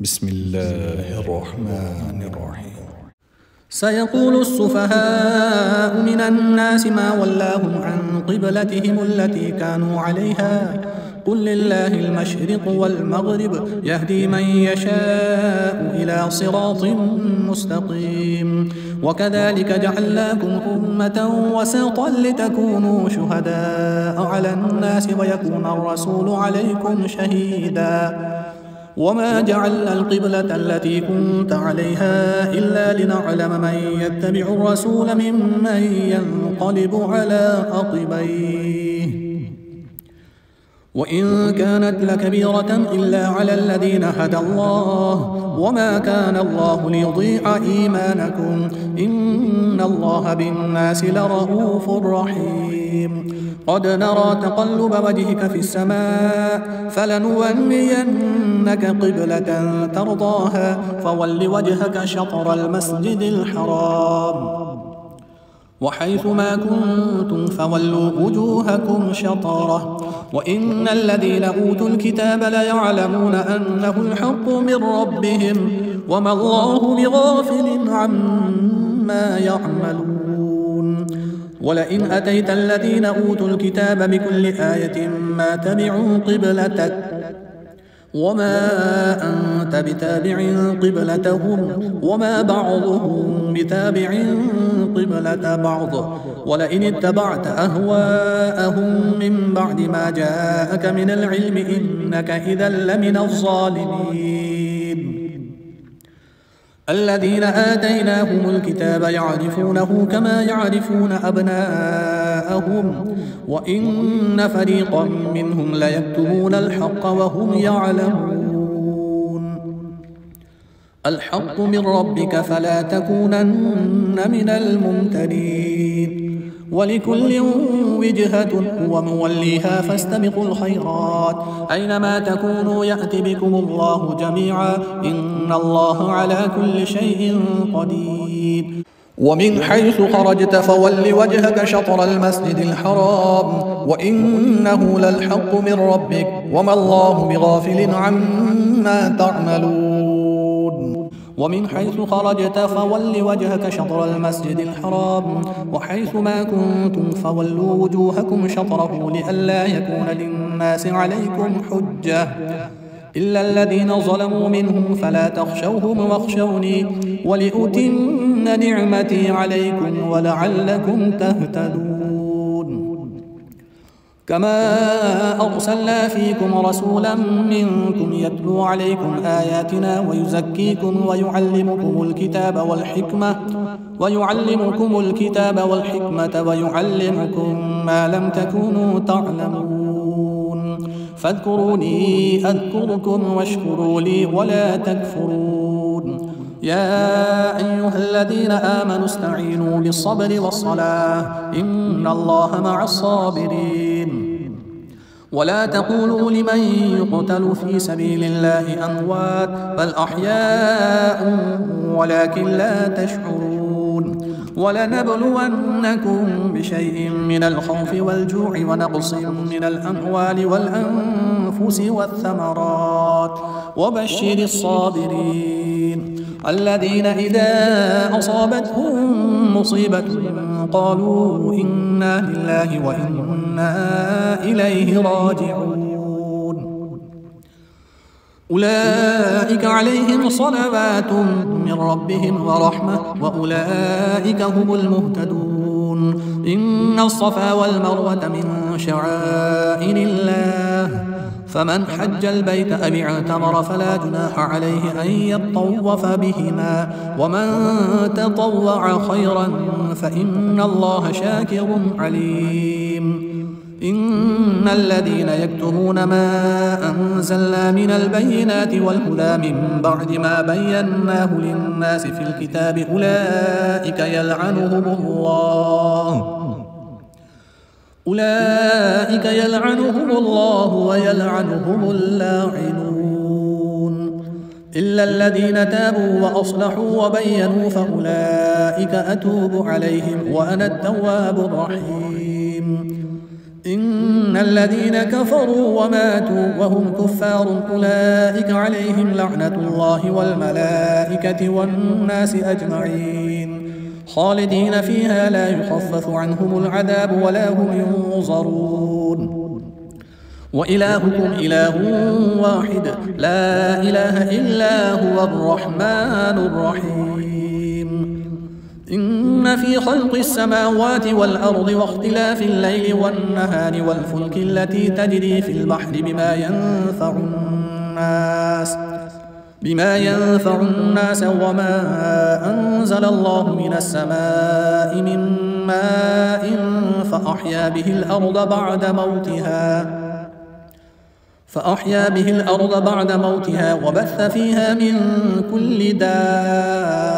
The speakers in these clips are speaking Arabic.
بسم الله الرحمن الرحيم. سيقول السفهاء من الناس ما ولاهم عن قبلتهم التي كانوا عليها قل لله المشرق والمغرب يهدي من يشاء إلى صراط مستقيم وكذلك جعلناكم أمة وسطا لتكونوا شهداء على الناس ويكون الرسول عليكم شهيدا وما جعلنا القبلة التي كنت عليها إلا لنعلم من يتبع الرسول ممن ينقلب على عقبيه وإن كانت لكبيرة إلا على الذين هدى الله وما كان الله ليضيع إيمانكم إن الله بالناس لرءوف رحيم قد نرى تقلب وجهك في السماء فلنولينك قبلة ترضاها فول وجهك شطر المسجد الحرام وحيث ما كنتم فولوا وجوهكم شطره وإن الذين أوتوا الكتاب ليعلمون أنه الحق من ربهم وما الله بغافل عما يعملون ولئن أتيت الذين أوتوا الكتاب بكل آية ما تبعوا قبلتك وما أنت بتابع قبلتهم وما بعضهم بتابع قبلة بعض ولئن اتبعت أهواءهم من بعد ما جاءك من العلم إنك إذا لمن الظالمين الذين آتيناهم الكتاب يعرفونه كما يعرفون أبناءهم وإن فريقا منهم ليكتمون الحق وهم يعلمون الحق من ربك فلا تكونن من الممترين ولكل وجهة هو موليها فاستبقوا الخيرات أينما تكونوا يأت بكم الله جميعا إن الله على كل شيء قدير ومن حيث خرجت فول وجهك شطر المسجد الحرام وإنه للحق من ربك وما الله بغافل عما تعملون ومن حيث خرجت فول وجهك شطر المسجد الحرام وحيث ما كنتم فولوا وجوهكم شطره لئلا يكون للناس عليكم حجة إلا الذين ظلموا منهم فلا تخشوهم واخشوني ولأتم نعمتي عليكم ولعلكم تهتدون كما أرسلنا فيكم رسولا منكم يتلو عليكم آياتنا ويزكيكم ويعلمكم الكتاب والحكمة ويعلمكم ما لم تكونوا تعلمون فاذكروني أذكركم واشكروا لي ولا تكفرون يا أيها الذين آمنوا استعينوا بالصبر والصلاة إن الله مع الصابرين ولا تقولوا لمن يقتل في سبيل الله أموات بل أحياء ولكن لا تشعرون ولنبلونكم بشيء من الخوف والجوع ونقص من الأموال والأنفس والثمرات وبشر الصابرين الذين إذا أصابتهم مصيبة قالوا إنا لله وإنا إليه راجعون أولئك عليهم صلوات من ربهم ورحمة وأولئك هم المهتدون إن الصفا والمروة من شعائر الله فمن حج البيت أو اعتمر فلا جناح عليه أن يطوف بهما ومن تطوع خيرا فإن الله شاكر عليم إن الذين يكتمون ما أنزلنا من البينات والهدى من بعد ما بيناه للناس في الكتاب أولئك يلعنهم الله ويلعنهم اللاعنون إلا الذين تابوا وأصلحوا وبينوا فأولئك أتوب عليهم وأنا التواب الرحيم إن الذين كفروا وماتوا وهم كفار أولئك عليهم لعنة الله والملائكة والناس أجمعين خالدين فيها لا يخفف عنهم العذاب ولا هم ينظرون وإلهكم إله واحد لا إله إلا هو الرحمن الرحيم إن في خلق السماوات والأرض واختلاف الليل والنهار والفلك التي تجري في البحر بما ينفع الناس وما أنزل الله من السماء من ماء فأحيا به الأرض بعد موتها وبث فيها من كل دابة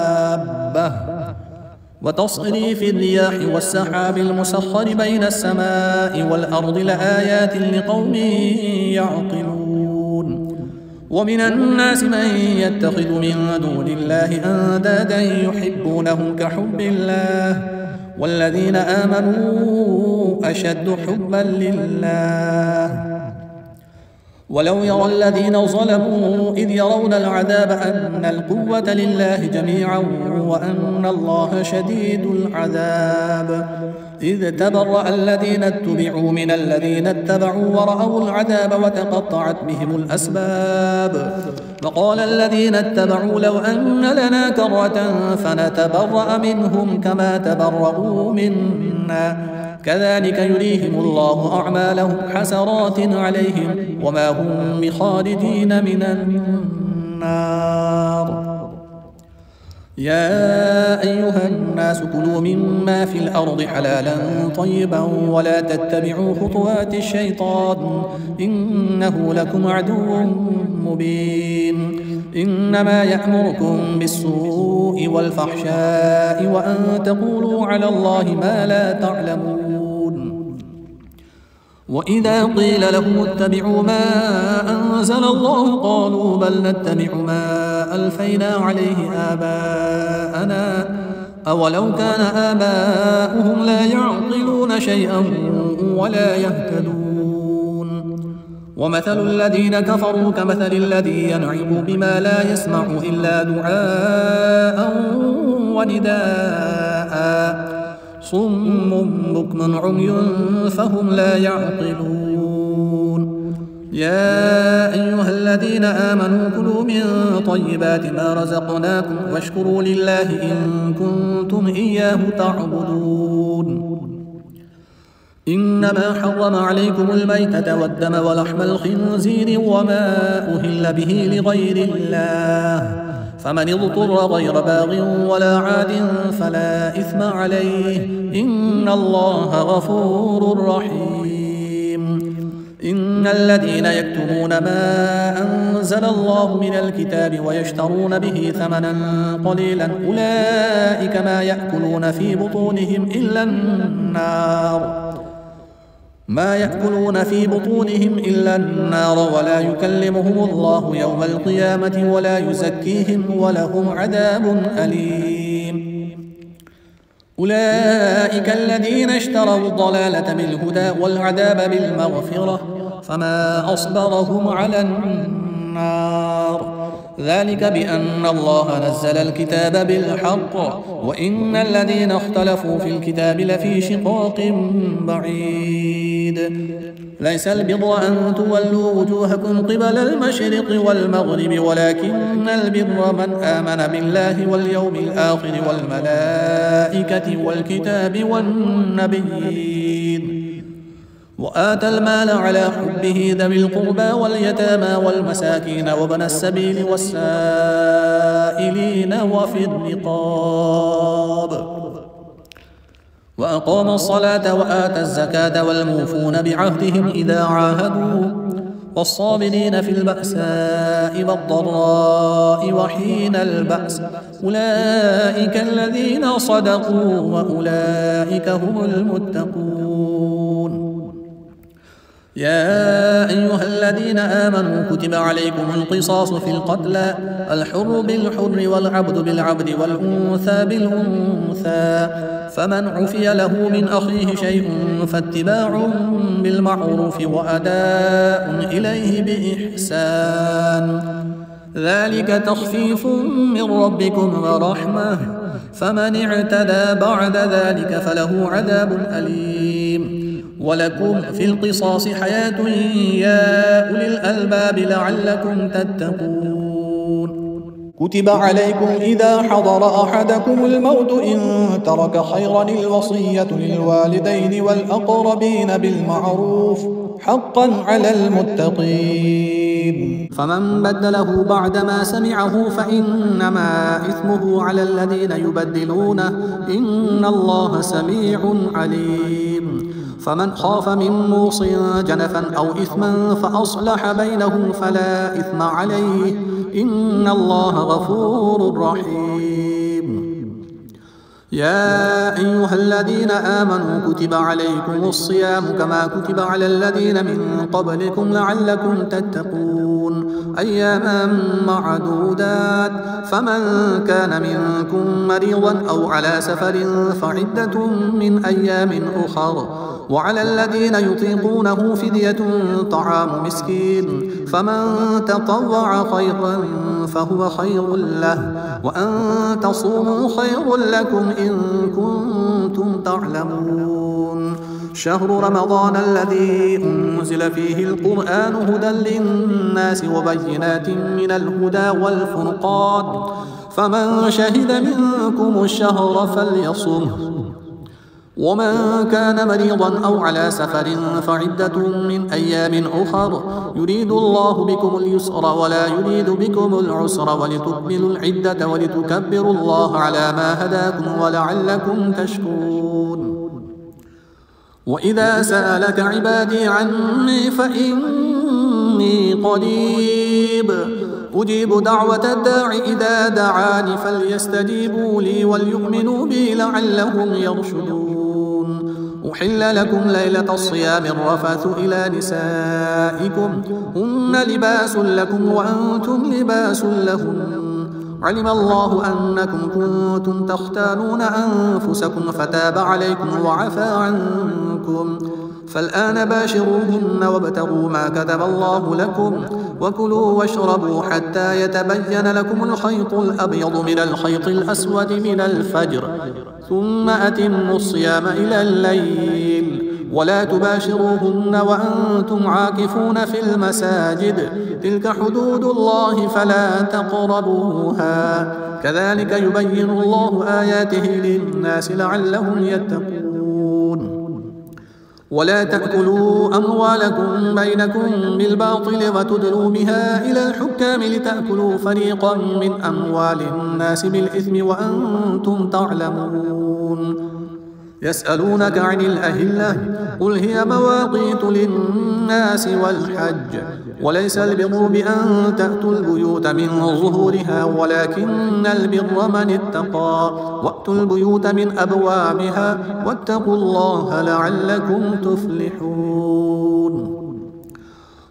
وتصريف الرياح والسحاب المسخر بين السماء والأرض لآيات لقوم يعقلون ومن الناس من يتخذ من دون الله أندادا يحبونهم كحب الله والذين آمنوا أشد حبا لله ولو يرى الذين ظلموا إذ يرون العذاب أن القوة لله جميعا وأن الله شديد العذاب إذ تبرأ الذين اتبعوا من الذين اتبعوا ورأوا العذاب وتقطعت بهم الأسباب وقال الذين اتبعوا لو أن لنا كرة فنتبرأ منهم كما تبرؤوا منا كذلك يريهم الله أعمالهم حسرات عليهم وما هم بخالدين من النار يا أيها الناس كلوا مما في الأرض حلالا طيبا ولا تتبعوا خطوات الشيطان إنه لكم عدو مبين إنما يأمركم بالسوء والفحشاء وأن تقولوا على الله ما لا تعلمون وإذا قيل لهم اتبعوا ما أنزل الله قالوا بل نتبع ما ألفينا عليه آباءنا أولو كان آباؤهم لا يعقلون شيئا ولا يهتدون ومثل الذين كفروا كمثل الذي ينعق بما لا يسمع إلا دعاء ونداء صم بكم عمي فهم لا يعقلون يا أيها الذين آمنوا كلوا من طيبات ما رزقناكم واشكروا لله إن كنتم إياه تعبدون إنما حرم عليكم الميتة والدم ولحم الخنزير وما أهل به لغير الله فمن اضطر غير باغ ولا عاد فلا إثم عليه إن الله غفور رحيم إن الذين يكتمون ما أنزل الله من الكتاب ويشترون به ثمنا قليلا أولئك ما يأكلون في بطونهم إلا النار ولا يكلمهم الله يوم القيامة ولا يزكيهم ولهم عذاب أليم أولئك الذين اشتروا الضلالة بالهدى والعذاب بالمغفرة فما أصبرهم على النار ذلك بأن الله نزل الكتاب بالحق وإن الذين اختلفوا في الكتاب لفي شقاق بعيد ليس البر أن تولوا وجوهكم قبل المشرق والمغرب ولكن البر من آمن بالله واليوم الآخر والملائكة والكتاب والنبيين وآتى المال على حبه ذوي القربى واليتامى والمساكين وابن السبيل والسائلين وفي الرقاب وأقام الصلاة وآتى الزكاة والموفون بعهدهم إذا عاهدوا والصابرين في البأساء والضراء وحين البأس أولئك الذين صدقوا وأولئك هم المتقون يا أيها الذين آمنوا كتب عليكم القصاص في القتلى الحر بالحر والعبد بالعبد والأنثى بالأنثى فمن عفي له من أخيه شيء فاتباع بالمعروف وأداء إليه بإحسان ذلك تخفيف من ربكم ورحمة فمن اعتدى بعد ذلك فله عذاب أليم ولكم في القصاص حياة يا أولي الألباب لعلكم تتقون كتب عليكم إذا حضر أحدكم الموت إن ترك خيرا الوصية للوالدين والأقربين بالمعروف حقا على المتقين فمن بدله بعدما سمعه فإنما إثمه على الذين يبدلونه إن الله سميع عليم فمن خاف من موص جنفا أو إثما فأصلح بينهم فلا إثم عليه إن الله غفور رحيم يا أيها الذين آمنوا كتب عليكم الصيام كما كتب على الذين من قبلكم لعلكم تتقون أياما معدودات فمن كان منكم مريضا أو على سفر فعدة من أيام أخر وعلى الذين يطيقونه فدية طعام مسكين فمن تطوع خيرا فهو خير له وأن تصوموا خير لكم إن كنتم تعلمون شهر رمضان الذي أنزل فيه القرآن هدى للناس وبينات من الهدى والفرقان فمن شهد منكم الشهر فليصمه ومن كان مريضا أو على سفر فعدة من أيام أخر يريد الله بكم اليسر ولا يريد بكم العسر ولتكملوا العدة ولتكبروا الله على ما هداكم ولعلكم تشكرون وإذا سألك عبادي عني فإني قريب أجيب دعوة الداع إذا دعاني فليستجيبوا لي وليؤمنوا بي لعلهم يرشدون أحل لكم ليلة الصيام الرفث إلى نسائكم هن لباس لكم وأنتم لباس لهم علم الله أنكم كنتم تختانون أنفسكم فتاب عليكم وعفى عنكم فالآن باشروهن وابتغوا ما كتب الله لكم وكلوا واشربوا حتى يتبين لكم الخيط الأبيض من الخيط الأسود من الفجر ثم أتموا الصيام إلى الليل ولا تباشروهن وأنتم عاكفون في المساجد تلك حدود الله فلا تقربوها كذلك يبين الله آياته للناس لعلهم يتقون ولا تأكلوا أموالكم بينكم بالباطل وتدلوا بها إلى الحكام لتأكلوا فريقا من أموال الناس بالإثم وأنتم تعلمون يسألونك عن الأهلة قل هي مواقيت للناس والحج وليس البر بأن تأتوا البيوت من ظهورها ولكن البر من اتقى وأتوا البيوت من أبوابها واتقوا الله لعلكم تفلحون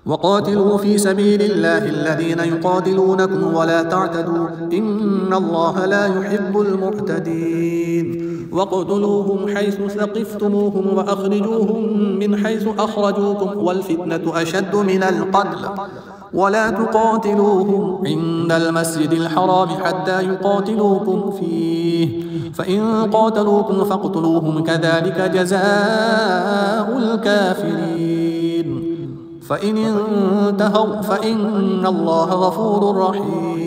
وقاتلوا في سبيل الله الذين يقاتلونكم ولا تعتدوا إن الله لا يحب المعتدين واقتلوهم حيث ثقفتموهم وأخرجوهم من حيث أخرجوكم والفتنة أشد من القتل ولا تقاتلوهم عند المسجد الحرام حتى يقاتلوكم فيه فإن قاتلوكم فاقتلوهم كذلك جزاء الكافرين فإن انتهوا فإن الله غفور رحيم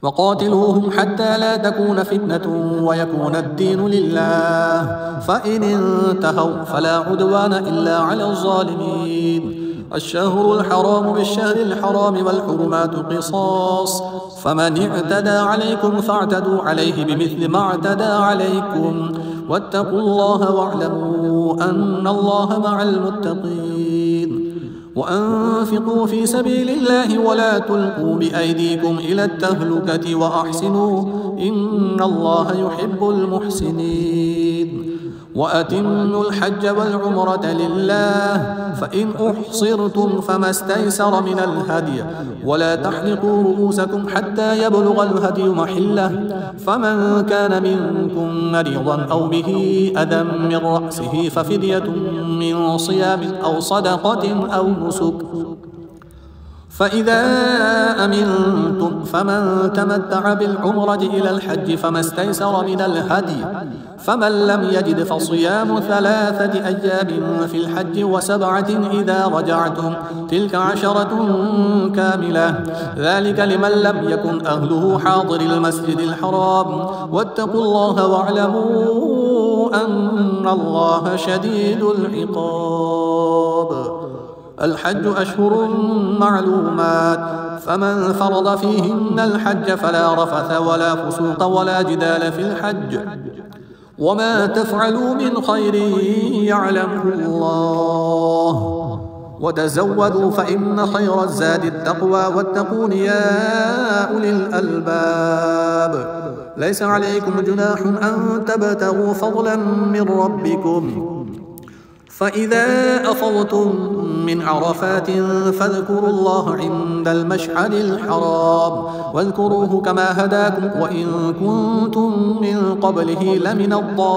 وقاتلوهم حتى لا تكون فتنة ويكون الدين لله فإن انتهوا فلا عدوان إلا على الظالمين الشهر الحرام بالشهر الحرام والحرمات قصاص فمن اعتدى عليكم فاعتدوا عليه بمثل ما اعتدى عليكم واتقوا الله واعلموا أن الله مع المتقين وأنفقوا في سبيل الله ولا تلقوا بأيديكم إلى التهلكة وأحسنوا إن الله يحب المحسنين وأتموا الحج والعمرة لله، فإن أحصرتم فما استيسر من الهدي، ولا تحلقوا رؤوسكم حتى يبلغ الهدي محله، فمن كان منكم مريضا أو به أذى من رأسه ففدية من صيام أو صدقة أو نسك. فإذا أمنتم فمن تمتع بالعمرة إلى الحج فما استيسر من الهدي، فمن لم يجد فصيام 3 أيام في الحج و7 إذا رجعتم، تلك 10 كاملة، ذلك لمن لم يكن أهله حاضر المسجد الحرام. واتقوا الله واعلموا أن الله شديد العقاب. الحج أشهر معلومات، فمن فرض فيهن الحج فلا رفث ولا فسوق ولا جدال في الحج، وما تفعلوا من خير يعلمه الله، وتزودوا فإن خير الزاد التقوى، واتقون يا أولي الألباب. ليس عليكم جناح أن تبتغوا فضلا من ربكم، فإذا أفضتم من عرفات فاذكروا الله عند المشعر الحرام، واذكروه كما هداكم وإن كنتم من قبله لمن الضالين.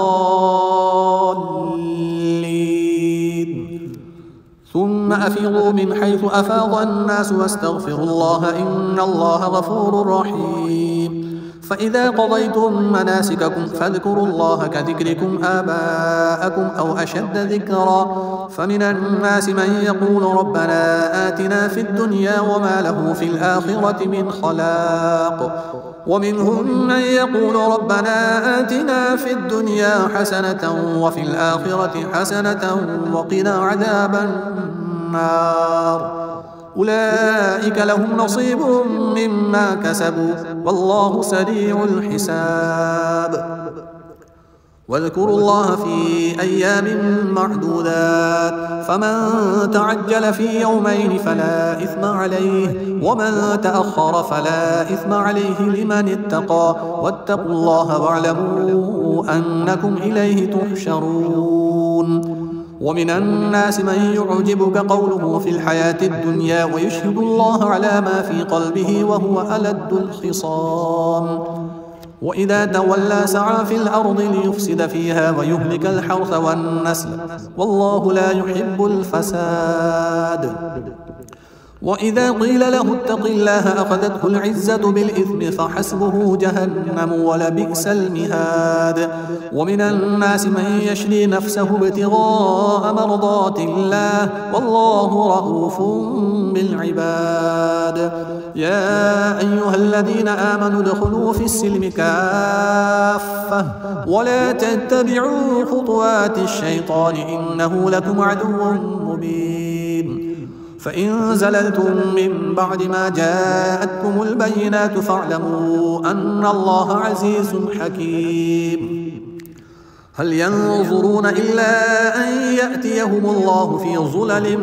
ثم أفيضوا من حيث أفاض الناس واستغفروا الله إن الله غفور رحيم. فإذا قضيتم مناسككم فاذكروا الله كذكركم آباءكم أو أشد ذكرا. فمن الناس من يقول ربنا آتنا في الدنيا وما له في الآخرة من خلاق، ومنهم من يقول ربنا آتنا في الدنيا حسنة وفي الآخرة حسنة وقنا عذاب النار. أولئك لهم نصيب مما كسبوا والله سريع الحساب. واذكروا الله في أيام معدودات، فمن تعجل في يومين فلا إثم عليه، ومن تأخر فلا إثم عليه لمن اتقى. واتقوا الله واعلموا أنكم إليه تحشرون. ومن الناس من يعجبك قوله في الحياة الدنيا ويشهد الله على ما في قلبه وهو ألد الخصام، وإذا تولى سعى في الأرض ليفسد فيها ويهلك الحرث والنسل والله لا يحب الفساد. وإذا قيل له اتق الله أخذته العزة بالإثم فحسبه جهنم ولبئس المهاد. ومن الناس من يشري نفسه ابتغاء مرضات الله والله رؤوف بالعباد. يا أيها الذين آمنوا ادخلوا في السلم كافة ولا تتبعوا خطوات الشيطان إنه لكم عدو مبين. فإن زللتم من بعد ما جاءتكم البينات فاعلموا أن الله عزيز حكيم. هل ينظرون إلا أن يأتيهم الله في ظلل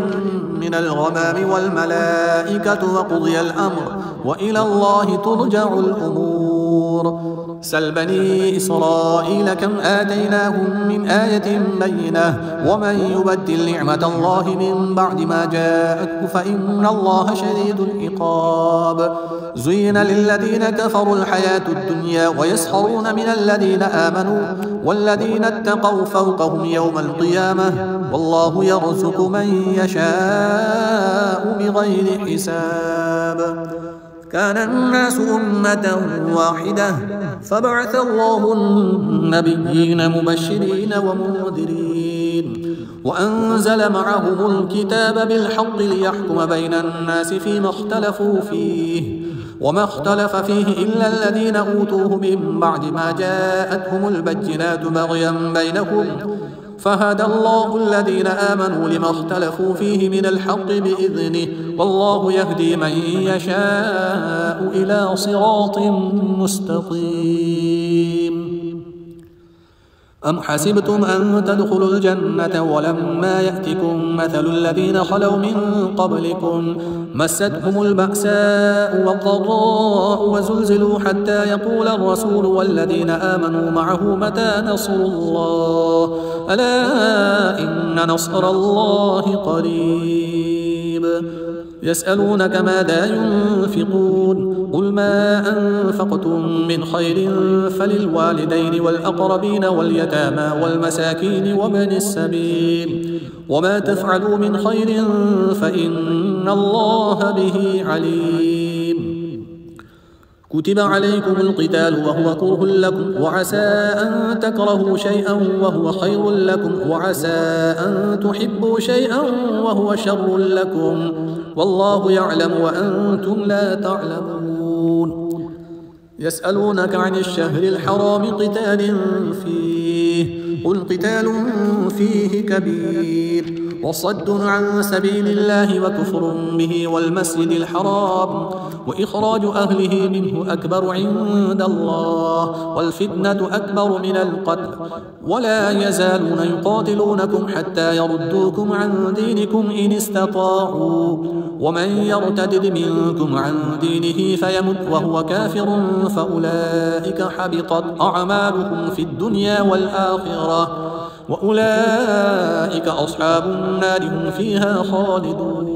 من الغمام والملائكة وقضي الأمر وإلى الله ترجع الأمور. سل بني إسرائيل كم آتيناهم من آية بينة ومن يبدل نعمة الله من بعد ما جاءته فإن الله شديد العقاب. زين للذين كفروا الحياة الدنيا ويسخرون من الذين آمنوا والذين اتقوا فوقهم يوم القيامة والله يرزق من يشاء بغير حساب. كان الناس أمة واحدة فبعث الله النبيين مبشرين ومنذرين وأنزل معهم الكتاب بالحق ليحكم بين الناس فيما اختلفوا فيه وما اختلف فيه إلا الذين أوتوه من بعد ما جاءتهم البينات بغيا بينهم فهدى الله الذين آمنوا لما اختلفوا فيه من الحق بإذنه والله يهدي من يشاء إلى صراط مستقيم. أم حسبتم أن تدخلوا الجنة ولما يأتكم مثل الذين خلوا من قبلكم مستهم البأساء والضراء وزلزلوا حتى يقول الرسول والذين آمنوا معه متى نصر الله ألا إن نصر الله قريب يسألونك ماذا ينفقون قل ما أنفقتم من خير فللوالدين والأقربين واليتامى والمساكين وابن السبيل وما تفعلوا من خير فإن الله به عليم كتب عليكم القتال وهو كره لكم وعسى أن تكرهوا شيئا وهو خير لكم وعسى أن تحبوا شيئا وهو شر لكم والله يعلم وأنتم لا تعلمون يسألونك عن الشهر الحرام قتال فيه قل قتال فيه كبير وصد عن سبيل الله وكفر به والمسجد الحرام وإخراج أهله منه أكبر عند الله والفتنة أكبر من القتل ولا يزالون يقاتلونكم حتى يردوكم عن دينكم إن استطاعوا ومن يرتد منكم عن دينه فيمت وهو كافر فأولئك حبطت أعمالهم في الدنيا والآخرة وأولئك أصحاب النار هم فيها خالدون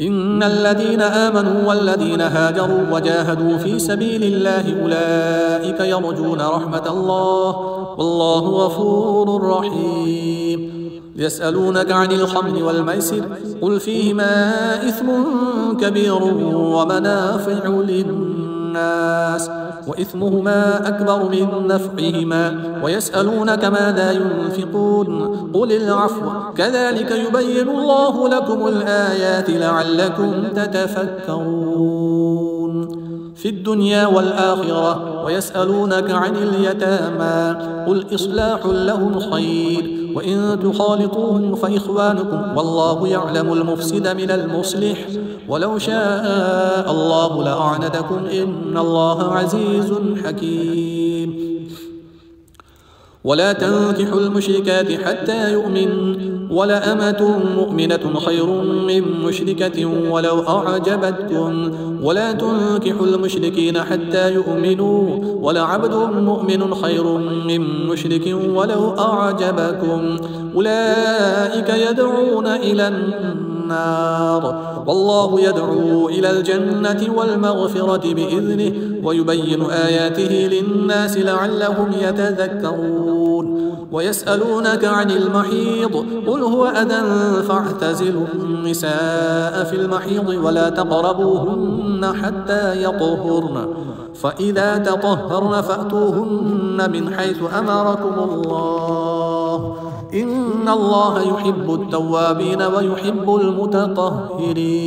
إن الذين آمنوا والذين هاجروا وجاهدوا في سبيل الله أولئك يرجون رحمة الله والله غفور رحيم يسألونك عن الخمر والميسر قل فيهما إثم كبير ومنافع للناس وإثمهما أكبر من نفعهما ويسألونك ماذا ينفقون قل العفو كذلك يبين الله لكم الآيات لعلكم تتفكرون في الدنيا والآخرة ويسألونك عن اليتامى قل إصلاح لهم خير وإن تخالطوهم فإخوانكم والله يعلم المفسد من المصلح ولو شاء الله لأعنتكم إن الله عزيز حكيم ولا تنكحوا المشركات حتى يؤمن ولأمة مؤمنة خير من مشركة ولو أعجبتكم ولا تنكحوا المشركين حتى يؤمنوا ولعبد مؤمن خير من مشرك ولو أعجبكم أولئك يدعون إلى النار والله يدعو إلى الجنة والمغفرة بإذنه ويبين آياته للناس لعلهم يتذكرون ويسألونك عن المحيض قل هو أذى فاعتزلوا النساء في المحيض ولا تقربوهن حتى يطهرن فإذا تطهرن فأتوهن من حيث أمركم الله إن الله يحب التوابين ويحب المتطهرين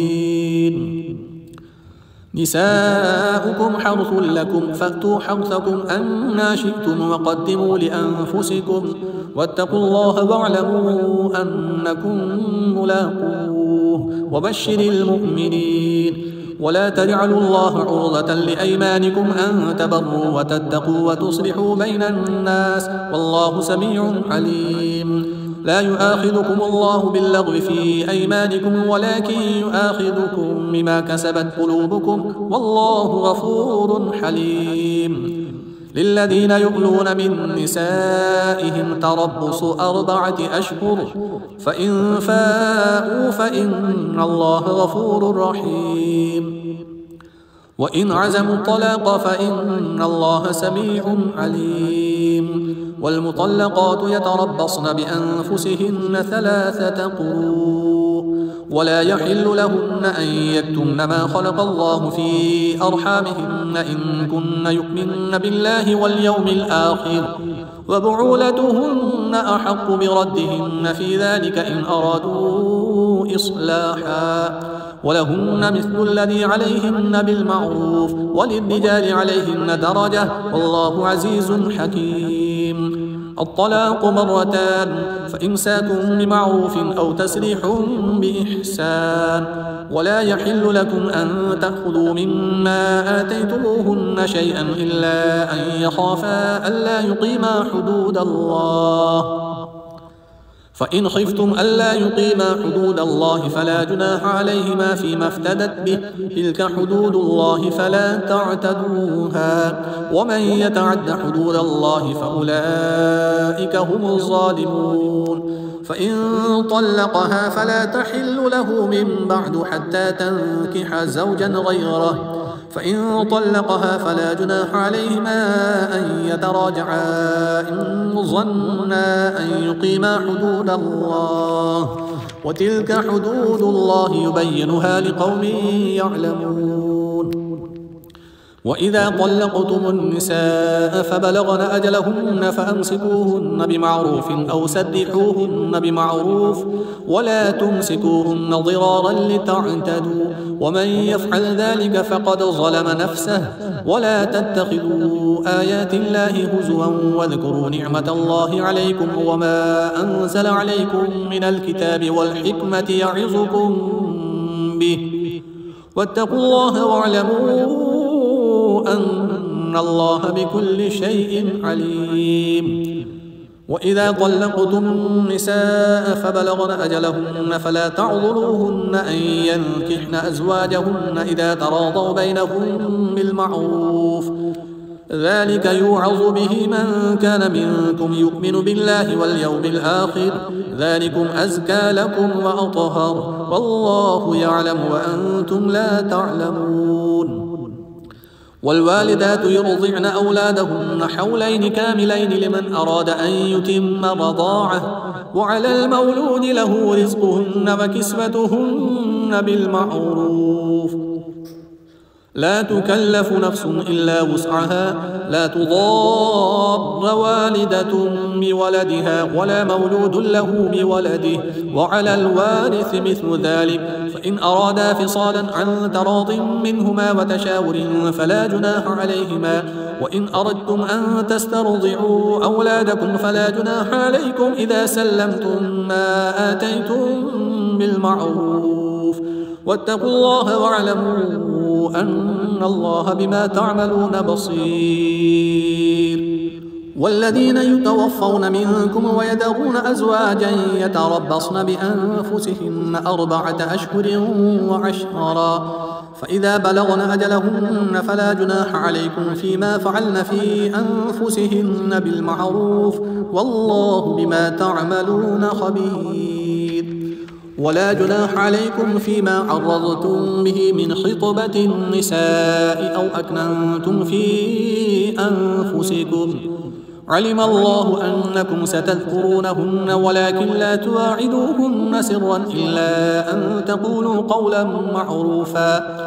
نساؤكم حرث لكم فأتوا حرثكم أنا شئتم وقدموا لأنفسكم واتقوا الله واعلموا أنكم ملاقوه وبشر المؤمنين ولا تجعلوا الله عرضة لأيمانكم أن تبروا وتتقوا وتصلحوا بين الناس والله سميع عليم لا يؤاخذكم الله باللغو في أيمانكم ولكن يؤاخذكم بما كسبت قلوبكم والله غفور حليم للذين يؤلون من نسائهم تربص 4 أشهر فإن فاءوا فإن الله غفور رحيم وإن عزموا الطلاق فإن الله سميع عليم والمطلقات يتربصن بأنفسهن 3 قروء ولا يحل لهن أن يكتمن ما خلق الله في أرحامهن إن كن يؤمن بالله واليوم الآخر وبعولتهن أحق بردهن في ذلك إن أرادوا إصلاحا ولهن مثل الذي عليهن بالمعروف وللرجال عليهن درجة والله عزيز حكيم الطلاق مرتان فإمساك بمعروف أو تسريح بإحسان ولا يحل لكم أن تأخذوا مما آتيتموهن شيئا إلا أن يخافا ألا يقيما حدود الله فإن خفتم ألا يقيما حدود الله فلا جناح عليهما فيما افتدت به تلك حدود الله فلا تعتدوها ومن يتعد حدود الله فأولئك هم الظالمون فإن طلقها فلا تحل له من بعد حتى تنكح زوجا غيره فإن طلقها فلا جناح عليهما أن يتراجعا إن ظنا أن يقيما حدود الله وتلك حدود الله يبينها لقوم يعلمون وإذا طلقتم النساء فبلغن أجلهن فأمسكوهن بمعروف أو سرحوهن بمعروف ولا تمسكوهن ضرارا لتعتدوا ومن يفعل ذلك فقد ظلم نفسه ولا تتخذوا آيات الله هزوا واذكروا نعمة الله عليكم وما أنزل عليكم من الكتاب والحكمة يعظكم به واتقوا الله واعلموا أن الله بكل شيء عليم وإذا طلقتم النساء فبلغن أجلهن فلا تعضلوهن أن ينكحن أزواجهن إذا تراضوا بينهم بالمعروف ذلك يوعظ به من كان منكم يؤمن بالله واليوم الآخر ذلكم أزكى لكم وأطهر والله يعلم وأنتم لا تعلمون والوالدات يرضعن أولادهن حولين كاملين لمن أراد أن يتم رضاعه وعلى المولود له رزقهن وكسوتهن بالمعروف لا تكلف نفس إلا وسعها لا تضار والدة بولدها ولا مولود له بولده وعلى الوارث مثل ذلك فإن أرادا فصالا عن تراض منهما وتشاور فلا جناح عليهما وإن أردتم أن تسترضعوا أولادكم فلا جناح عليكم إذا سلمتم ما آتيتم بالمعروف واتقوا الله واعلموا أن الله بما تعملون بصير والذين يتوفون منكم ويذرون أزواجا يتربصن بأنفسهن 4 أشهر وعشرا فإذا بلغن أجلهن فلا جناح عليكم فيما فعلن في أنفسهن بالمعروف والله بما تعملون خبير ولا جناح عليكم فيما عرضتم به من خطبة النساء أو أكننتم في أنفسكم علم الله أنكم ستذكرونهن ولكن لا تواعدوهن سرا إلا أن تقولوا قولا معروفا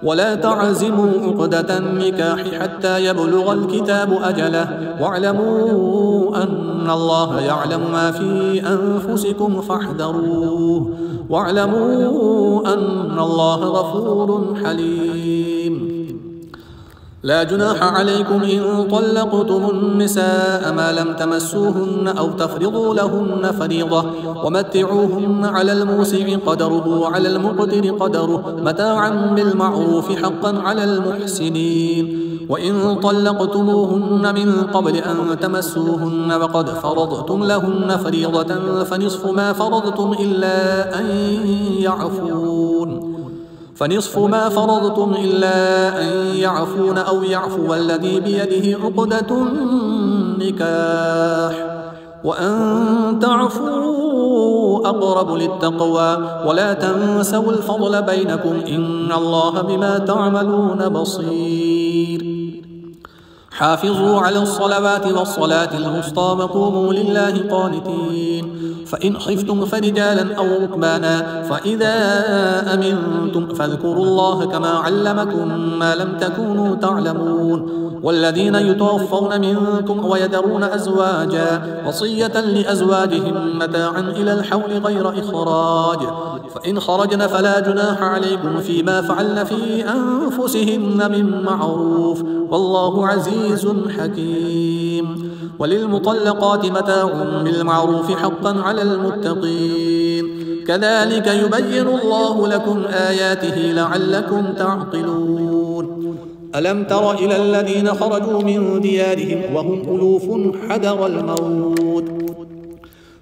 ولا تعزموا عقدة النكاح حتى يبلغ الكتاب أجله واعلموا أن الله يعلم ما في أنفسكم فاحذروه واعلموا أن الله غفور حليم لا جناح عليكم إن طلقتم النساء ما لم تمسوهن أو تفرضوا لهن فريضة ومتعوهن على الموسع قدره وعلى المقتر قدره متاعا بالمعروف حقا على المحسنين وإن طلقتموهن من قبل أن تمسوهن وقد فرضتم لهن فريضة فنصف ما فرضتم إلا أن يعفون أو يعفو الذي بيده عقدة النكاح وأن تعفوا أقرب للتقوى ولا تنسوا الفضل بينكم إن الله بما تعملون بصير حافظوا على الصلوات والصلاة الوسطى وقوموا لله قانتين فإن خفتم فرجالا أو ركبانا فإذا أمنتم فاذكروا الله كما علمكم ما لم تكونوا تعلمون والذين يتوفون منكم ويذرون أزواجا وصية لأزواجهم متاعا إلى الحول غير إخراج فإن خرجن فلا جناح عليكم فيما فعلن في أنفسهن من معروف والله عزيز عزيز حكيم. وللمطلقات متاع بالمعروف حقا على المتقين، كذلك يبين الله لكم آياته لعلكم تعقلون. ألم تر إلى الذين خرجوا من ديارهم وهم ألوف حذر الموت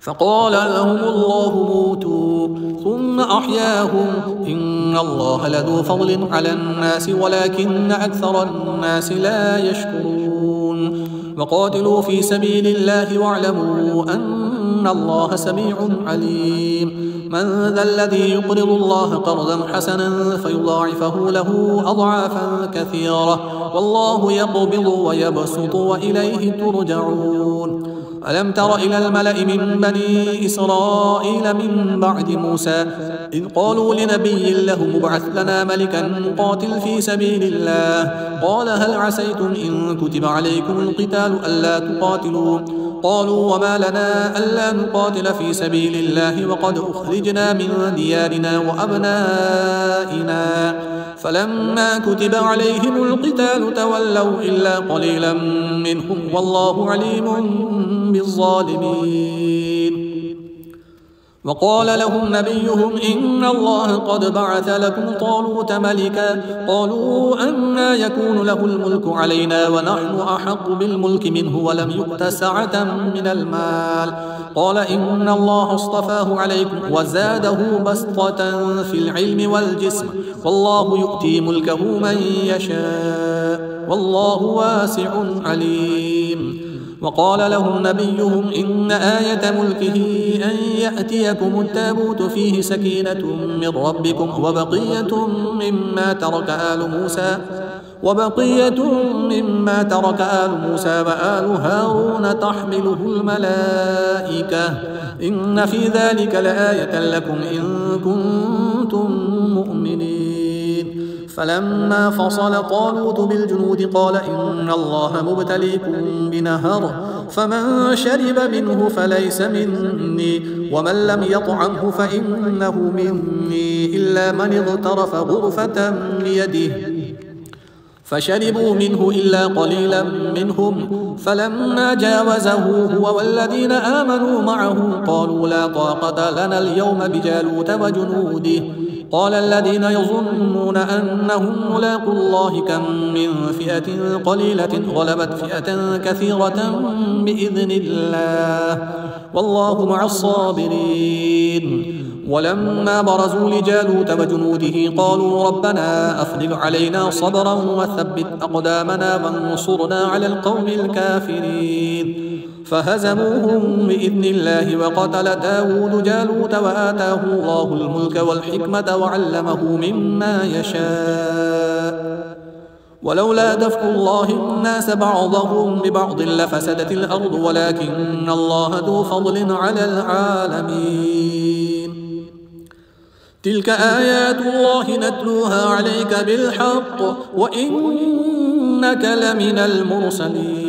فقال لهم الله موتوا ثم أحياهم، إن الله لذو فضل على الناس ولكن أكثر الناس لا يشكرون. وقاتلوا في سبيل الله واعلموا أن الله سميع عليم. من ذا الذي يقرض الله قرضا حسنا فيضاعفه له أضعافا كثيرة والله يقبض ويبسط وإليه ترجعون. ألم تر إلى الملأ من بني إسرائيل من بعد موسى إذ قالوا لنبي له مبعث لنا ملكا نقاتل في سبيل الله قال هل عسيتم إن كتب عليكم القتال ألا تقاتلوا قالوا وما لنا ألا نقاتل في سبيل الله وقد أخرجنا من ديارنا وأبنائنا فلما كتب عليهم القتال تولوا إلا قليلا منهم والله عليم بالظالمين. وقال لهم نبيهم إن الله قد بعث لكم طالوت ملكا قالوا أنى يكون له الملك علينا ونحن أحق بالملك منه ولم يؤت سعة من المال قال إن الله اصطفاه عليكم وزاده بسطة في العلم والجسم والله يؤتي ملكه من يشاء والله واسع عليم. وقال لهم نبيهم إن آية ملكه أن يأتيكم التابوت فيه سكينة من ربكم وبقية مما ترك آل موسى وآل هارون تحمله الملائكة إن في ذلك لآية لكم إن كنتم مؤمنين. فلما فصل طالوت بالجنود قال إن الله مبتليكم بنهر فمن شرب منه فليس مني ومن لم يطعمه فإنه مني إلا من اغترف غرفة بيده فشربوا منه إلا قليلا منهم فلما جاوزه هو والذين آمنوا معه قالوا لا طاقة لنا اليوم بجالوت وجنوده قال الذين يظنون أنهم ملاقوا الله كم من فئة قليلة غلبت فئة كثيرة بإذن الله والله مع الصابرين. ولما برزوا لجالوت وجنوده قالوا ربنا أفرغ علينا صبرا وثبت أقدامنا وانصرنا على القوم الكافرين فهزموهم بإذن الله وقتل داود جالوت وآتاه الله الملك والحكمة وعلمه مما يشاء ولولا دفع الله الناس بعضهم ببعض لفسدت الأرض ولكن الله ذو فضل على العالمين. تلك آيات الله نتلوها عليك بالحق وإنك لمن المرسلين.